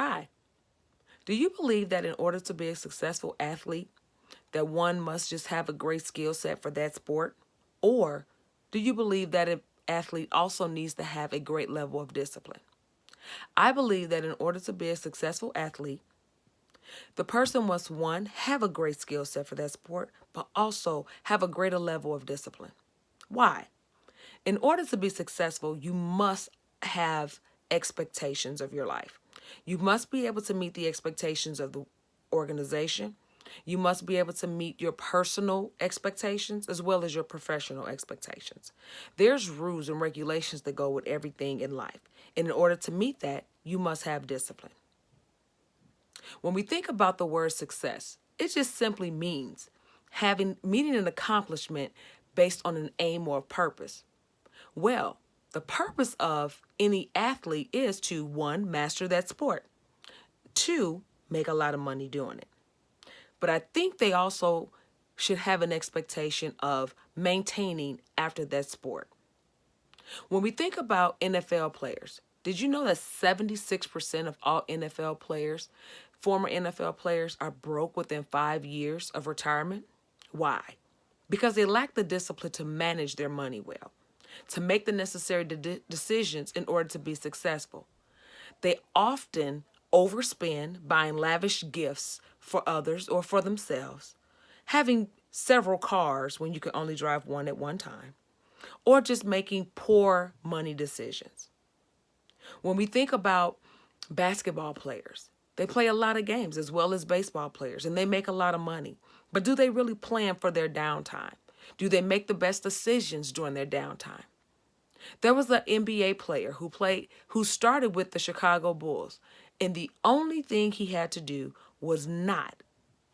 Hi. Do you believe that in order to be a successful athlete, that one must just have a great skill set for that sport? Or do you believe that an athlete also needs to have a great level of discipline? I believe that in order to be a successful athlete, the person must, one, have a great skill set for that sport, but also have a greater level of discipline. Why? In order to be successful, you must have expectations of your life. You must be able to meet the expectations of the organization. You must be able to meet your personal expectations as well as your professional expectations. There's rules and regulations that go with everything in life. And in order to meet that, you must have discipline. When we think about the word success, it just simply means meeting an accomplishment based on an aim or a purpose. Well, the purpose of any athlete is to, one, master that sport, two, make a lot of money doing it. But I think they also should have an expectation of maintaining after that sport. When we think about NFL players, did you know that 76% of all NFL players, former NFL players, are broke within 5 years of retirement? Why? Because they lack the discipline to manage their money well, to make the necessary decisions in order to be successful. They often overspend buying lavish gifts for others or for themselves, having several cars when you can only drive one at one time, or just making poor money decisions. When we think about basketball players, they play a lot of games as well as baseball players, and they make a lot of money. But do they really plan for their downtime? Do they make the best decisions during their downtime? There was an NBA player who started with the Chicago Bulls, and the only thing he had to do was not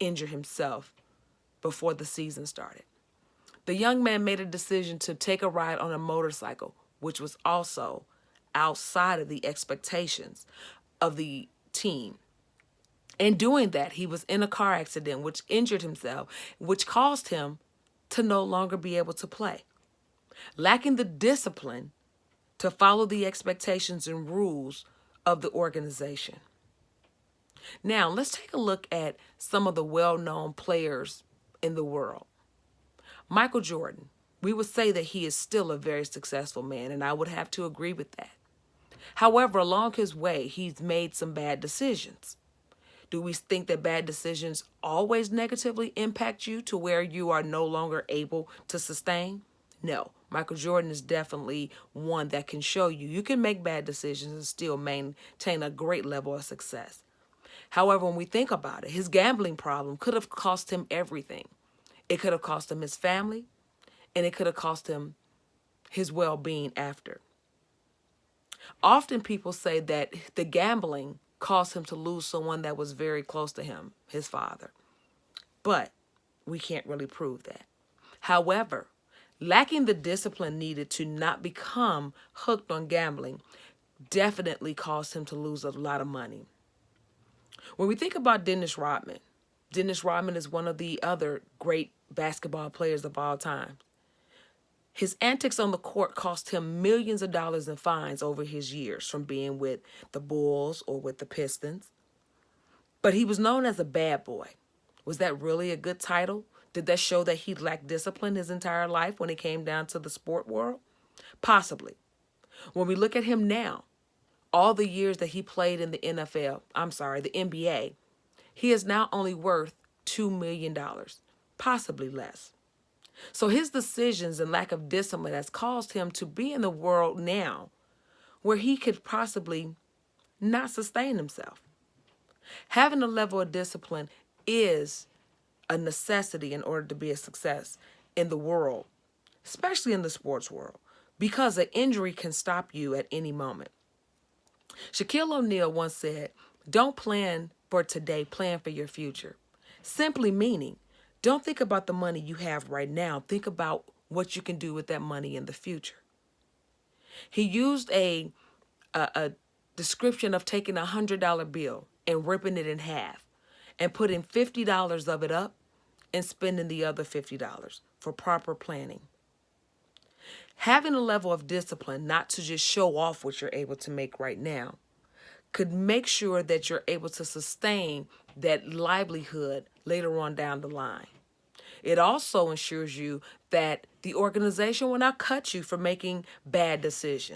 injure himself before the season started. The young man made a decision to take a ride on a motorcycle, which was also outside of the expectations of the team. In doing that, he was in a car accident, which injured himself, which caused him to no longer be able to play. Lacking the discipline to follow the expectations and rules of the organization. Now, let's take a look at some of the well-known players in the world. Michael Jordan, we would say that he is still a very successful man, and I would have to agree with that. However, along his way, he's made some bad decisions. Do we think that bad decisions always negatively impact you to where you are no longer able to sustain? No. Michael Jordan is definitely one that can show you can make bad decisions and still maintain a great level of success. However, when we think about it, his gambling problem could have cost him everything. It could have cost him his family, and it could have cost him his well-being after. Often people say that the gambling caused him to lose someone that was very close to him, his father. But we can't really prove that. However, lacking the discipline needed to not become hooked on gambling definitely caused him to lose a lot of money. When we think about Dennis Rodman is one of the other great basketball players of all time. His antics on the court cost him millions of dollars in fines over his years from being with the Bulls or with the Pistons. But he was known as a bad boy. Was that really a good title? Did that show that he lacked discipline his entire life when it came down to the sport world? Possibly. When we look at him now, all the years that he played in the the NBA, he is now only worth $2 million, possibly less. So his decisions and lack of discipline has caused him to be in the world now where he could possibly not sustain himself. Having a level of discipline is a necessity in order to be a success in the world, especially in the sports world, because an injury can stop you at any moment. Shaquille O'Neal once said, "Don't plan for today, plan for your future." Simply meaning, don't think about the money you have right now. Think about what you can do with that money in the future. He used a description of taking $100 bill and ripping it in half and putting $50 of it up and spending the other $50 for proper planning. Having a level of discipline not to just show off what you're able to make right now could make sure that you're able to sustain that livelihood later on down the line. It also ensures you that the organization will not cut you for making bad decisions.